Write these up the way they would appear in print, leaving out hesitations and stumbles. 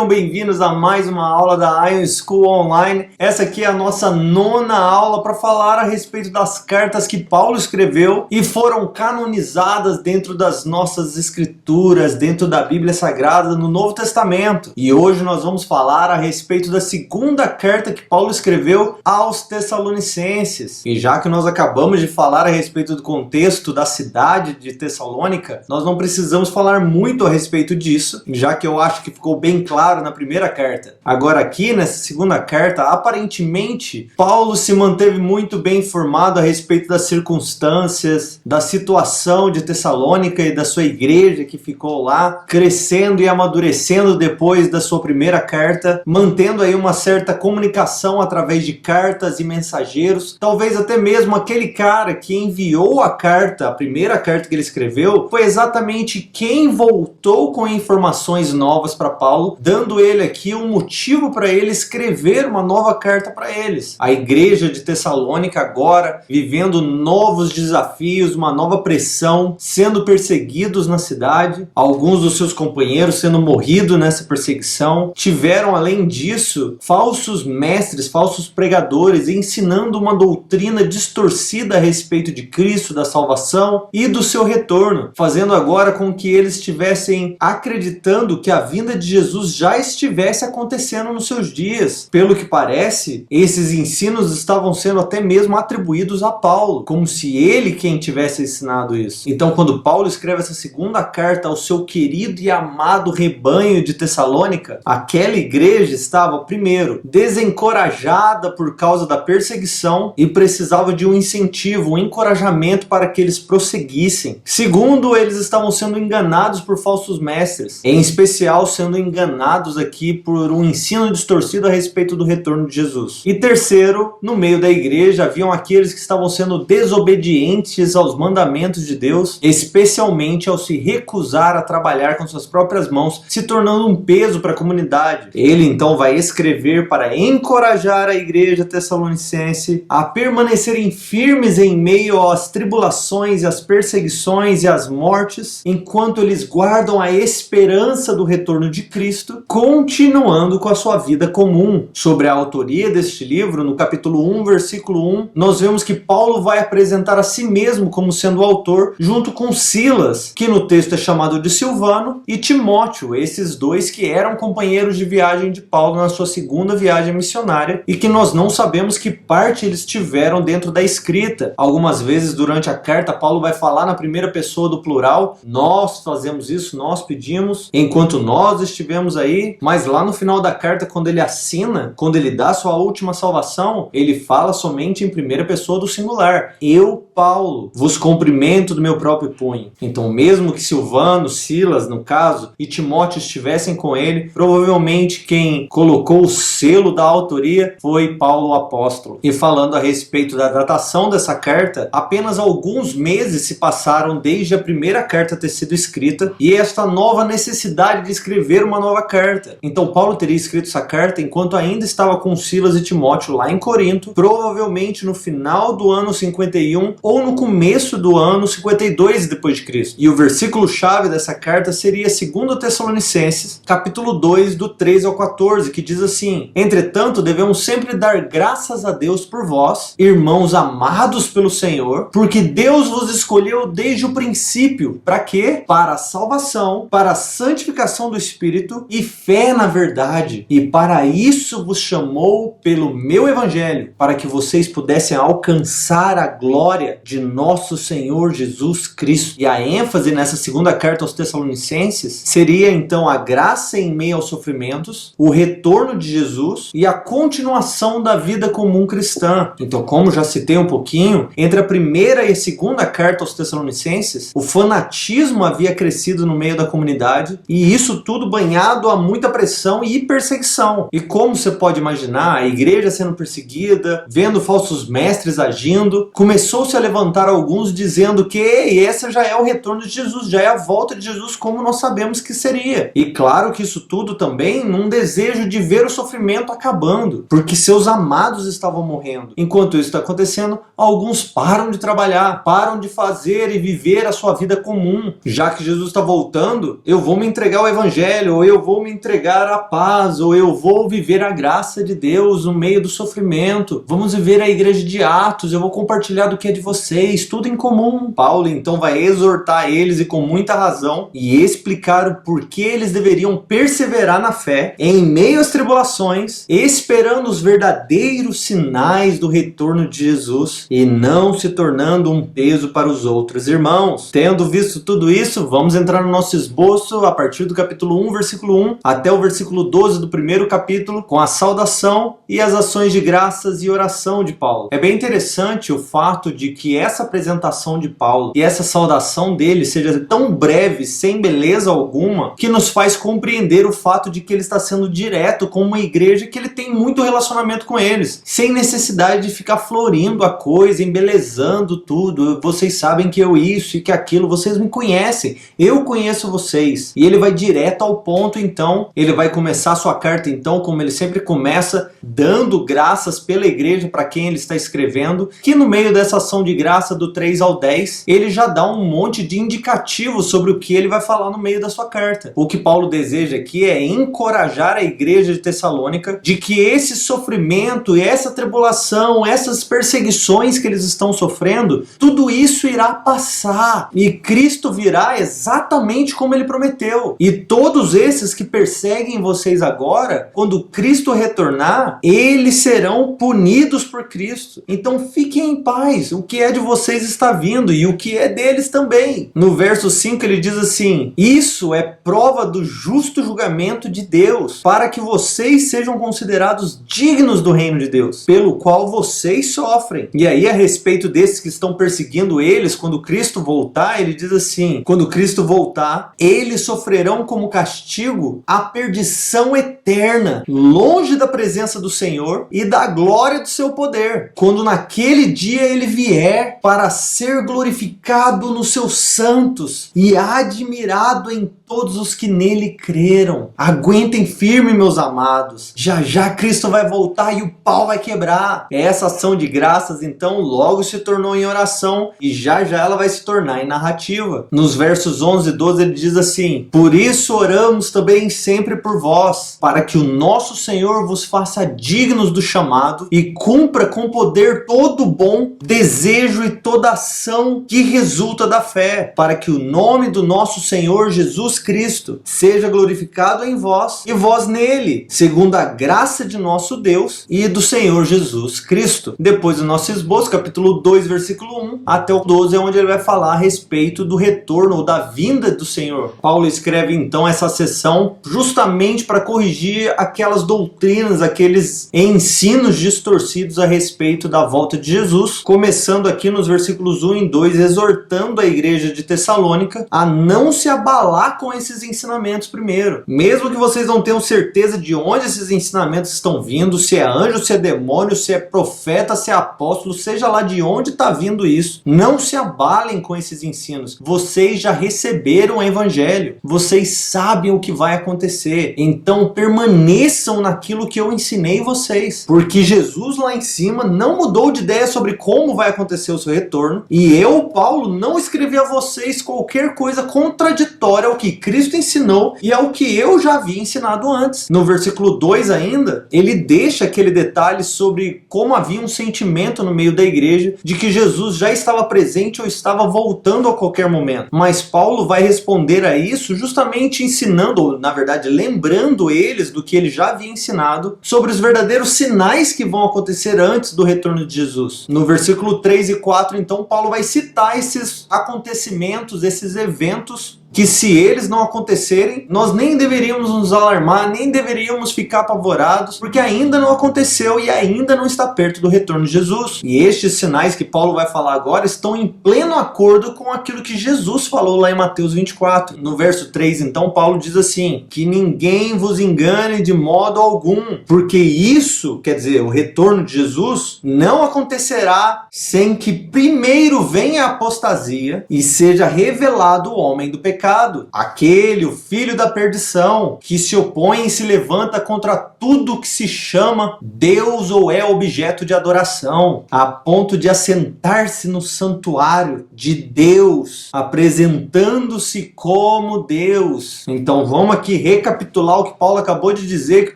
sejam bem-vindos a mais uma aula da Ion School Online. Essa aqui é a nossa 9ª aula para falar a respeito das cartas que Paulo escreveu e foram canonizadas dentro das nossas escrituras, dentro da Bíblia Sagrada no Novo Testamento. E hoje nós vamos falar a respeito da 2ª carta que Paulo escreveu aos Tessalonicenses. E já que nós acabamos de falar a respeito do contexto da cidade de Tessalônica, nós não precisamos falar muito a respeito disso, já que eu acho que ficou bem claro na primeira carta. Agora aqui, nessa 2ª carta, aparentemente, Paulo se manteve muito bem informado a respeito das circunstâncias, da situação de Tessalônica e da sua igreja que ficou lá, crescendo e amadurecendo depois da sua primeira carta, mantendo aí uma certa comunicação através de cartas e mensageiros. Talvez até mesmo aquele cara que enviou a carta, a primeira carta que ele escreveu, foi exatamente quem voltou com informações novas para Paulo, dando ele aqui um motivo para ele escrever uma nova carta para eles. A igreja de Tessalônica agora vivendo novos desafios, uma nova pressão, sendo perseguidos na cidade, alguns dos seus companheiros sendo morridos nessa perseguição. Tiveram, além disso, falsos mestres, falsos pregadores ensinando uma doutrina distorcida a respeito de Cristo, da salvação e do seu retorno, fazendo agora com que eles estivessem acreditando que a vinda de Jesus já estivesse acontecendo nos seus dias. Pelo que parece, esses ensinos estavam sendo até mesmo atribuídos a Paulo, como se ele quem tivesse ensinado isso. Então, quando Paulo escreve essa 2ª carta ao seu querido e amado rebanho de Tessalônica, aquela igreja estava, primeiro, desencorajada por causa da perseguição e precisava de um incentivo, um encorajamento para que eles prosseguissem. Segundo, eles estavam sendo enganados por falsos mestres, em especial sendo enganados aqui por um ensino distorcido a respeito do retorno de Jesus. E terceiro, no meio da igreja haviam aqueles que estavam sendo desobedientes aos mandamentos de Deus, especialmente ao se recusar a trabalhar com suas próprias mãos, se tornando um peso para a comunidade. Ele então vai escrever para encorajar a igreja tessalonicense a permanecerem firmes em meio às tribulações e às perseguições e às mortes, enquanto eles guardam a esperança do retorno de Cristo, continuando com a sua vida comum. Sobre a autoria deste livro, no capítulo 1, versículo 1, nós vemos que Paulo vai apresentar a si mesmo como sendo o autor, junto com Silas, que no texto é chamado de Silvano, e Timóteo, esses dois que eram companheiros de viagem de Paulo na sua 2ª viagem missionária, e que nós não sabemos que parte eles tiveram dentro da escrita. Algumas vezes durante a carta, Paulo vai falar na primeira pessoa do plural, nós fazemos isso, nós pedimos, enquanto nós estivemos aí, mas lá no final da carta, quando ele assina, quando ele dá sua última salvação, ele fala somente em primeira pessoa do singular. Eu, Paulo, vos cumprimento do meu próprio punho. Então, mesmo que Silvano, Silas, no caso, e Timóteo estivessem com ele, provavelmente quem colocou o selo da autoria foi Paulo o apóstolo. E falando a respeito da datação dessa carta, apenas alguns meses se passaram desde a primeira carta ter sido escrita e esta nova necessidade de escrever uma nova carta. Então Paulo teria escrito essa carta enquanto ainda estava com Silas e Timóteo lá em Corinto, provavelmente no final do ano 51 ou no começo do ano 52 depois de Cristo. E o versículo-chave dessa carta seria 2 Tessalonicenses, capítulo 2, do 13 ao 14, que diz assim: entretanto, devemos sempre dar graças a Deus por vós, irmãos amados pelo Senhor, porque Deus vos escolheu desde o princípio. Para quê? Para a salvação, para a santificação do Espírito e fé na verdade. E para isso vos chamou pelo meu evangelho, para que vocês pudessem alcançar a glória de nosso Senhor Jesus Cristo. E a ênfase nessa 2ª carta aos Tessalonicenses seria então a graça em meio aos sofrimentos, o retorno de Jesus e a continuação da vida comum cristã. Então, como já citei um pouquinho, entre a primeira e a 2ª carta aos Tessalonicenses, o fanatismo havia crescido no meio da comunidade e isso tudo banhado a muita pressão e perseguição. E como você pode imaginar, a igreja sendo perseguida, vendo falsos mestres agindo, começou-se a levantar alguns dizendo que esse já é o retorno de Jesus, já é a volta de Jesus como nós sabemos que seria. E claro que isso tudo também num desejo de ver o sofrimento acabando, porque seus amados estavam morrendo. Enquanto isso está acontecendo, alguns param de trabalhar, param de fazer e viver a sua vida comum. Já que Jesus está voltando, eu vou me entregar ao evangelho, ou eu vou me me entregar à paz, ou eu vou viver a graça de Deus no meio do sofrimento. Vamos viver a igreja de Atos, eu vou compartilhar do que é de vocês, tudo em comum. Paulo então vai exortar eles, e com muita razão, e explicar o porquê eles deveriam perseverar na fé, em meio às tribulações, esperando os verdadeiros sinais do retorno de Jesus, e não se tornando um peso para os outros irmãos. Tendo visto tudo isso, vamos entrar no nosso esboço a partir do capítulo 1, versículo 1, até o versículo 12 do primeiro capítulo, com a saudação e as ações de graças e oração de Paulo. É bem interessante o fato de que essa apresentação de Paulo e essa saudação dele seja tão breve, sem beleza alguma, que nos faz compreender o fato de que ele está sendo direto com uma igreja que ele tem muito relacionamento com eles, sem necessidade de ficar florindo a coisa, embelezando tudo. Vocês sabem que eu isso e que aquilo, vocês me conhecem, eu conheço vocês. E ele vai direto ao ponto. Então ele vai começar a sua carta, então, como ele sempre começa, dando graças pela igreja para quem ele está escrevendo, que no meio dessa ação de graça do 3 ao 10, ele já dá um monte de indicativos sobre o que ele vai falar no meio da sua carta. O que Paulo deseja aqui é encorajar a igreja de Tessalônica de que esse sofrimento e essa tribulação, essas perseguições que eles estão sofrendo, tudo isso irá passar e Cristo virá exatamente como ele prometeu. E todos esses que perseguem vocês agora, quando Cristo retornar, eles serão punidos por Cristo. Então fiquem em paz, o que é de vocês está vindo e o que é deles também. No verso 5 ele diz assim: isso é prova do justo julgamento de Deus, para que vocês sejam considerados dignos do reino de Deus, pelo qual vocês sofrem. E aí, a respeito desses que estão perseguindo eles, quando Cristo voltar, ele diz assim: quando Cristo voltar, eles sofrerão como castigo a perdição eterna, longe da presença do Senhor e da glória do seu poder, quando naquele dia ele vier para ser glorificado nos seus santos e admirado em todos os que nele creram. Aguentem firme, meus amados. Já já Cristo vai voltar e o pau vai quebrar. Essa ação de graças, então, logo se tornou em oração e já já ela vai se tornar em narrativa. Nos versos 11 e 12 ele diz assim: por isso oramos também sempre por vós, para que o nosso Senhor vos faça dignos do chamado e cumpra com poder todo bom desejo e toda ação que resulta da fé, para que o nome do nosso Senhor Jesus Cristo seja glorificado em vós e vós nele, segundo a graça de nosso Deus e do Senhor Jesus Cristo. Depois do nosso esboço, capítulo 2, versículo 1 até o 12, é onde ele vai falar a respeito do retorno ou da vinda do Senhor. Paulo escreve então essa seção justamente para corrigir aquelas doutrinas, aqueles ensinos distorcidos a respeito da volta de Jesus, começando aqui nos versículos 1 e 2, exortando a igreja de Tessalônica a não se abalar com esses ensinamentos primeiro. Mesmo que vocês não tenham certeza de onde esses ensinamentos estão vindo, se é anjo, se é demônio, se é profeta, se é apóstolo, seja lá de onde está vindo isso, não se abalem com esses ensinos. Vocês já receberam o evangelho, vocês sabem o que vai acontecer, então permaneçam naquilo que eu ensinei vocês, porque Jesus lá em cima não mudou de ideia sobre como vai acontecer o seu retorno, e eu, Paulo, não escrevi a vocês qualquer coisa contraditória ao que Cristo ensinou e ao que eu já havia ensinado antes. No versículo 2 ainda, ele deixa aquele detalhe sobre como havia um sentimento no meio da igreja de que Jesus já estava presente ou estava voltando a qualquer momento. Mas Paulo vai responder a isso justamente ensinando, ou na verdade lembrando eles do que ele já havia ensinado sobre os verdadeiros sinais que vão acontecer antes do retorno de Jesus. No versículo 3 e 4, então, Paulo vai citar esses acontecimentos, esses eventos que, se eles não acontecerem, nós nem deveríamos nos alarmar, nem deveríamos ficar apavorados, porque ainda não aconteceu e ainda não está perto do retorno de Jesus. E estes sinais que Paulo vai falar agora estão em pleno acordo com aquilo que Jesus falou lá em Mateus 24. No verso 3, então, Paulo diz assim: que ninguém vos engane de modo algum, porque isso, quer dizer, o retorno de Jesus, não acontecerá sem que primeiro venha a apostasia e seja revelado o homem do pecado, pecado, aquele, o filho da perdição, que se opõe e se levanta contra tudo que se chama Deus ou é objeto de adoração, a ponto de assentar-se no santuário de Deus, apresentando-se como Deus. Então vamos aqui recapitular o que Paulo acabou de dizer que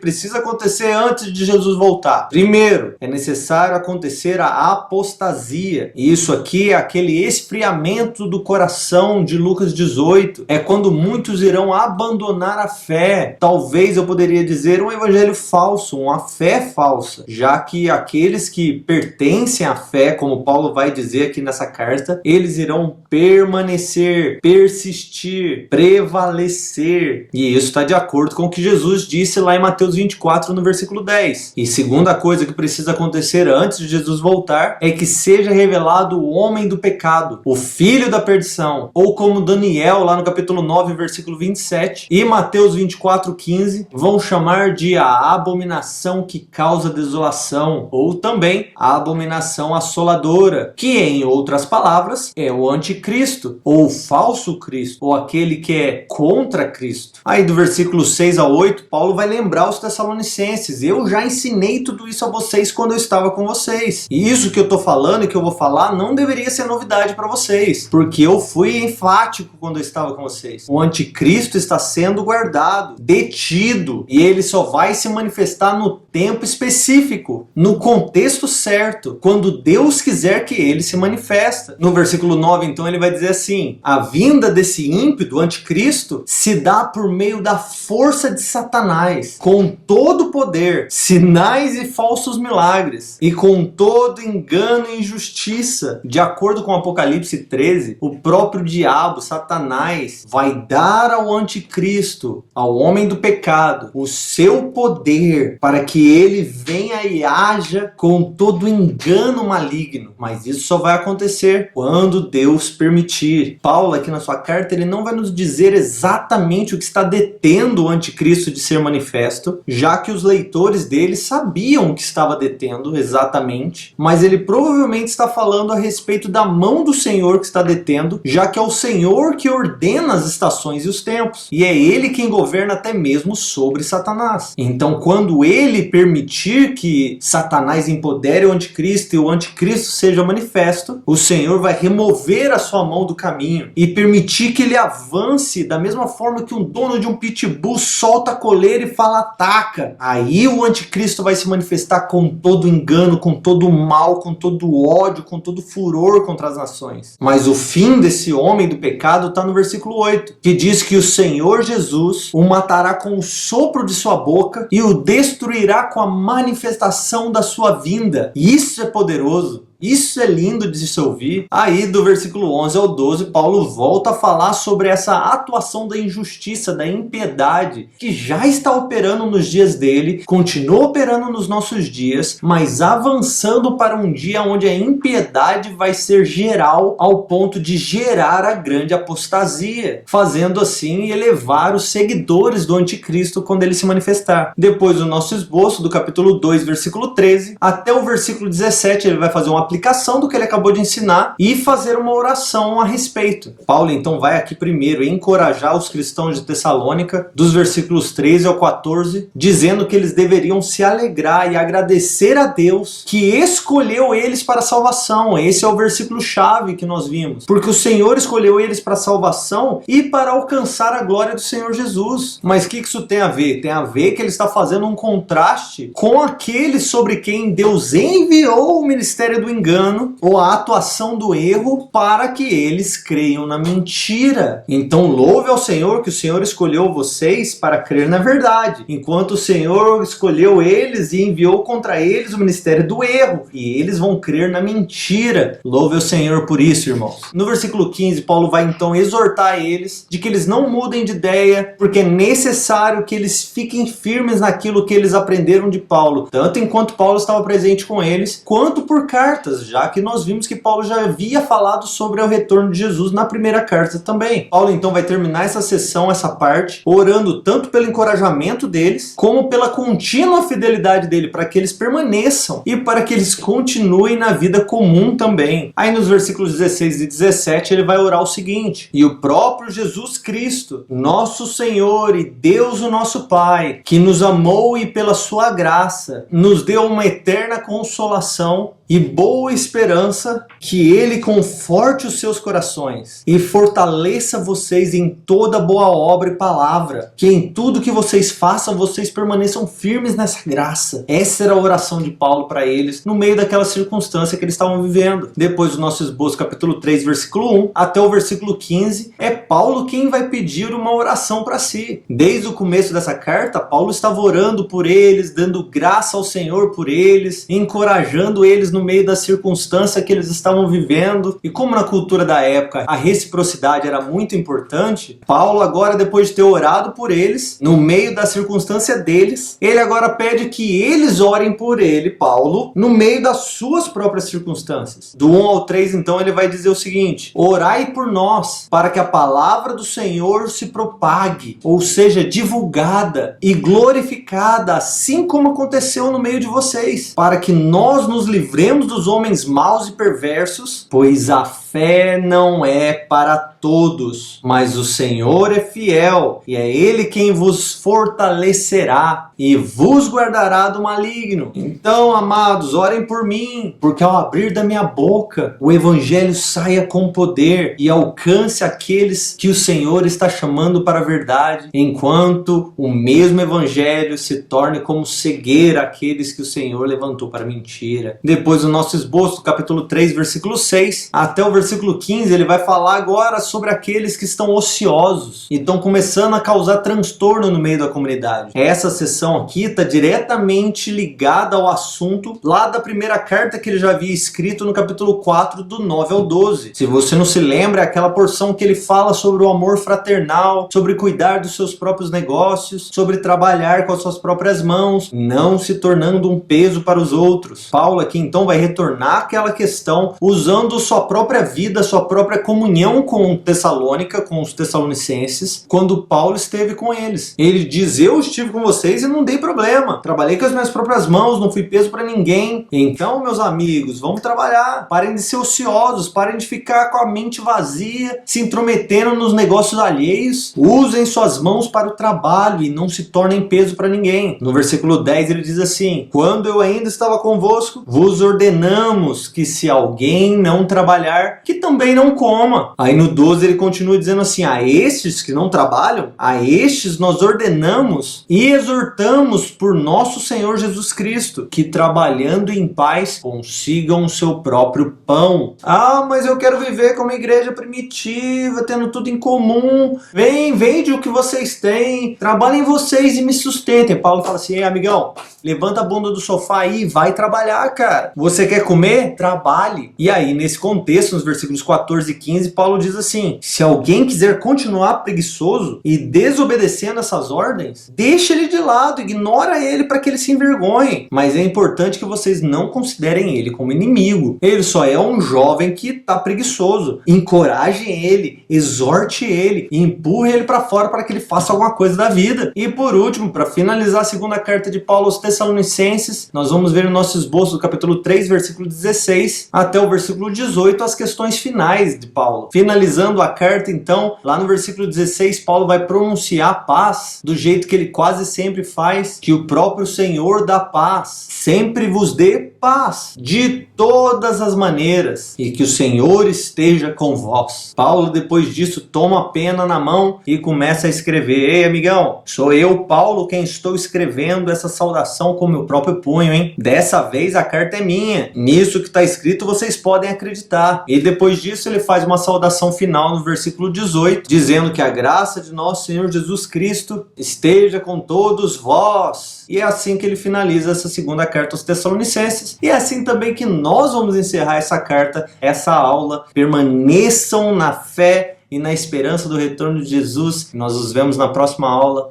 precisa acontecer antes de Jesus voltar. Primeiro, é necessário acontecer a apostasia. E isso aqui é aquele esfriamento do coração de Lucas 18. É quando muitos irão abandonar a fé. Talvez eu poderia dizer um evangelho falso, uma fé falsa, já que aqueles que pertencem à fé, como Paulo vai dizer aqui nessa carta, eles irão permanecer, persistir, prevalecer. E isso está de acordo com o que Jesus disse lá em Mateus 24, no versículo 10. E segunda coisa que precisa acontecer antes de Jesus voltar é que seja revelado o homem do pecado, o filho da perdição, ou como Daniel, lá no capítulo 9, versículo 27, e Mateus 24, 15, vão chamar de a abominação que causa desolação, ou também a abominação assoladora, que em outras palavras é o anticristo, ou o falso Cristo, ou aquele que é contra Cristo. Aí do versículo 6 a 8, Paulo vai lembrar os Tessalonicenses: eu já ensinei tudo isso a vocês quando eu estava com vocês. E isso que eu estou falando e que eu vou falar não deveria ser novidade para vocês, porque eu fui enfático quando eu estava com vocês. O anticristo está sendo guardado, detido, e ele só vai se manifestar no tempo específico, no contexto certo, quando Deus quiser que ele se manifesta. No versículo 9, então, ele vai dizer assim: a vinda desse ímpio, do anticristo, se dá por meio da força de Satanás, com todo o poder, sinais e falsos milagres, e com todo engano e injustiça. De acordo com Apocalipse 13, o próprio diabo, Satanás, vai dar ao anticristo, ao homem do pecado, o seu poder para que ele venha e haja com todo engano maligno. Mas isso só vai acontecer quando Deus permitir. Paulo, aqui na sua carta, ele não vai nos dizer exatamente o que está detendo o anticristo de ser manifesto, já que os leitores dele sabiam o que estava detendo exatamente, mas ele provavelmente está falando a respeito da mão do Senhor que está detendo, já que é o Senhor que ordena as estações e os tempos, e é ele quem governa até mesmo sobre Satanás. Então, quando ele permitir que Satanás empodere o anticristo e o anticristo seja manifesto, o Senhor vai remover a sua mão do caminho e permitir que ele avance da mesma forma que um dono de um pitbull solta a coleira e fala ataca. Aí o anticristo vai se manifestar com todo engano, com todo mal, com todo ódio, com todo furor contra as nações. Mas o fim desse homem do pecado está no versículo 8, que diz que o Senhor Jesus o matará com o sopro de sua boca e o destruirá com a manifestação da sua vinda. Isso é poderoso. Isso é lindo de se ouvir. Aí do versículo 11 ao 12, Paulo volta a falar sobre essa atuação da injustiça, da impiedade, que já está operando nos dias dele, continua operando nos nossos dias, mas avançando para um dia onde a impiedade vai ser geral ao ponto de gerar a grande apostasia, fazendo assim elevar os seguidores do anticristo quando ele se manifestar. Depois do nosso esboço, do capítulo 2, versículo 13, até o versículo 17, ele vai fazer uma aplicação do que ele acabou de ensinar e fazer uma oração a respeito. Paulo então vai aqui primeiro encorajar os cristãos de Tessalônica, dos versículos 13 ao 14, dizendo que eles deveriam se alegrar e agradecer a Deus que escolheu eles para a salvação. Esse é o versículo chave que nós vimos, porque o Senhor escolheu eles para a salvação e para alcançar a glória do Senhor Jesus. Mas o que isso tem a ver? Tem a ver que ele está fazendo um contraste com aqueles sobre quem Deus enviou o ministério do engano ou a atuação do erro para que eles creiam na mentira. Então louve ao Senhor que o Senhor escolheu vocês para crer na verdade, enquanto o Senhor escolheu eles e enviou contra eles o ministério do erro, e eles vão crer na mentira. Louve ao Senhor por isso, irmãos. No versículo 15, Paulo vai então exortar eles de que eles não mudem de ideia, porque é necessário que eles fiquem firmes naquilo que eles aprenderam de Paulo, tanto enquanto Paulo estava presente com eles, quanto por cartas, já que nós vimos que Paulo já havia falado sobre o retorno de Jesus na primeira carta também. Paulo então vai terminar essa sessão, essa parte, orando tanto pelo encorajamento deles, como pela contínua fidelidade dele, para que eles permaneçam e para que eles continuem na vida comum também. Aí nos versículos 16 e 17 ele vai orar o seguinte: e o próprio próprio Jesus Cristo, nosso Senhor e Deus o nosso Pai, que nos amou e pela sua graça nos deu uma eterna consolação e boa esperança, que Ele conforte os seus corações e fortaleça vocês em toda boa obra e palavra, que em tudo que vocês façam, vocês permaneçam firmes nessa graça. Essa era a oração de Paulo para eles, no meio daquela circunstância que eles estavam vivendo. Depois do nosso esboço, capítulo 3, versículo 1, até o versículo 15, é Paulo quem vai pedir uma oração para si. Desde o começo dessa carta, Paulo estava orando por eles, dando graça ao Senhor por eles, encorajando eles no meio da circunstância que eles estavam vivendo. E como na cultura da época a reciprocidade era muito importante, Paulo agora, depois de ter orado por eles, no meio da circunstância deles, ele agora pede que eles orem por ele, Paulo, no meio das suas próprias circunstâncias. Do 1 ao 3, então, ele vai dizer o seguinte: orai por nós, para que a palavra do Senhor se propague, ou seja, divulgada e glorificada, assim como aconteceu no meio de vocês, para que nós nos livremos dos homens maus e perversos, pois a fé não é para todos, mas o Senhor é fiel, e é Ele quem vos fortalecerá e vos guardará do maligno. Então, amados, orem por mim, porque ao abrir da minha boca, o Evangelho saia com poder e alcance aqueles que o Senhor está chamando para a verdade, enquanto o mesmo Evangelho se torne como cegueira àqueles que o Senhor levantou para a mentira. Depois do nosso esboço, capítulo 3, versículo 6, até o versículo 15, ele vai falar agora sobre aqueles que estão ociosos e estão começando a causar transtorno no meio da comunidade. Essa sessão aqui está diretamente ligada ao assunto lá da primeira carta que ele já havia escrito no capítulo 4, do 9 ao 12. Se você não se lembra, é aquela porção que ele fala sobre o amor fraternal, sobre cuidar dos seus próprios negócios, sobre trabalhar com as suas próprias mãos, não se tornando um peso para os outros. Paulo aqui então vai retornar àquela questão usando sua própria vida, sua própria comunhão com Tessalônica, com os tessalonicenses, quando Paulo esteve com eles. Ele diz: eu estive com vocês e não dei problema, trabalhei com as minhas próprias mãos, não fui peso para ninguém. Então, meus amigos, vamos trabalhar, parem de ser ociosos, parem de ficar com a mente vazia, se intrometendo nos negócios alheios, usem suas mãos para o trabalho e não se tornem peso para ninguém. No versículo 10 ele diz assim: quando eu ainda estava convosco, vos ordenamos que se alguém não trabalhar, que também não coma. Aí no 12 ele continua dizendo assim: a estes que não trabalham, a estes nós ordenamos e exortamos por nosso Senhor Jesus Cristo, que trabalhando em paz consigam o seu próprio pão. Ah, mas eu quero viver como igreja primitiva, tendo tudo em comum. Vende o que vocês têm, trabalhem vocês e me sustentem. Paulo fala assim: ei, amigão, levanta a bunda do sofá aí e vai trabalhar, cara. Você quer comer? Trabalhe. E aí, nesse contexto, nos versículos 14 e 15, Paulo diz assim: se alguém quiser continuar preguiçoso e desobedecendo essas ordens, deixa ele de lado, ignora ele para que ele se envergonhe. Mas é importante que vocês não considerem ele como inimigo. Ele só é um jovem que está preguiçoso. Encoraje ele, exorte ele e empurre ele para fora para que ele faça alguma coisa da vida. E por último, para finalizar a segunda carta de Paulo aos Tessalonicenses, nós vamos ver no nosso esboço do capítulo 3, versículo 16 até o versículo 18, as questões finais de Paulo. Finalizando a carta, então, lá no versículo 16, Paulo vai pronunciar paz do jeito que ele quase sempre faz, que o próprio Senhor dá paz sempre vos dê paz de todas as maneiras e que o Senhor esteja com vós. Paulo, depois disso, toma a pena na mão e começa a escrever: ei, amigão, sou eu, Paulo, quem estou escrevendo essa saudação com meu próprio punho, hein? Dessa vez a carta é minha. Nisso que está escrito vocês podem acreditar. E depois disso ele faz uma saudação final no versículo 18, dizendo que a graça de nosso Senhor Jesus Cristo esteja com todos vós. E é assim que ele finaliza essa segunda carta aos Tessalonicenses. E é assim também que nós vamos encerrar essa carta, essa aula. Permaneçam na fé e na esperança do retorno de Jesus. Nós nos vemos na próxima aula.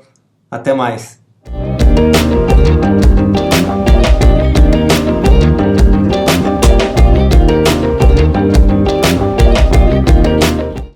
Até mais.